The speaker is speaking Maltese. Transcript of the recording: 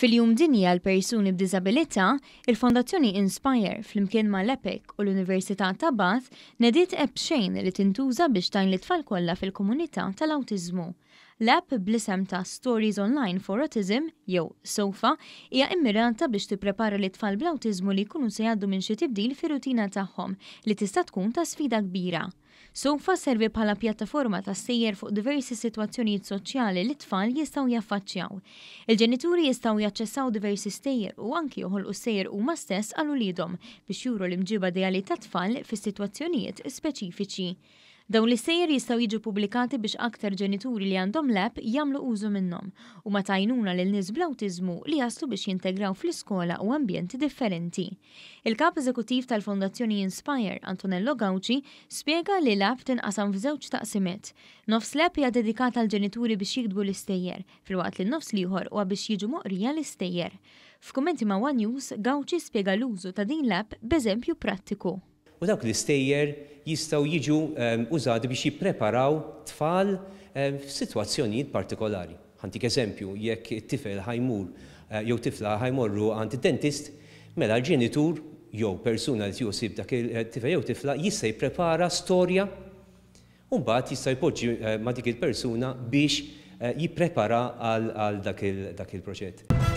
Fil-Jum Dinji għall-Persuni b'Diżabilità, il-Fondazzjoni Inspire flimkien mal-EPIC u l-Università ta' Bath nediet app xejn li tintuża biex tgħin lit-tfal kollha fil-komunità tal-awtiżmu. L-app bl-isem ta' Stories Online for Autism, jew SOFA, hija immirata biex tipprepara lit-tfal bl-awtiżmu li jkunu se jgħaddu minn xi tibdil fir-rutina tagħhom li tista' tkun ta' sfida kbira. SOFA servi bħala pjattaforma ta' sejjer fuq diversi sitwazzjonijiet soċjali li t-tfal jistgħu jaffaċċjaw. Il-ġenituri jistgħu jaċċessaw diversi stejjer u anki joħolqu stejjer huma stess għal uliedhom biex juru l-imġieba ideali tat-tfal fis-sitwazzjonijiet speċifiċi. Dawn l-istejjer jistgħu jiġu pubblikati biex aktar ġenituri li għandhom l-app jagħmlu użu minnhom u ma tajnuna lil nies bl-awtiżmu li jaslu biex jintegraw fl-iskola u ambjenti differenti. Il-kap eżekuttiv tal-Fondazzjoni Inspire, Antonello Gawci, spjega li l-app tinqasam f'żewġ taqsimiet. Nofs l-app hija dedikata għal ġenituri biex jiktbu l-istejjer, filwaqt li n-nofs l-ieħor huwa biex jiġu moqrija l-istejjer. F'kummenti ma' One News, Gawci spjega l-użu ta' din l-app b'eżempju prattiku. U dawk l-istejjer jistgħu jiġu użati biex jippreparaw tfal f'sitwazzjonijiet partikolari. Ħantik eżempju, jekk it-tifel ħajmur jew tifla ħajmorru għand id-dentist, mela l-ġenitur jew persuna li josib dak il-tifel jew tifla jista' jipprepara storja u mbagħad jista' jpoġġi ma' dik il-persuna biex jipprepara għal dak il-proġett.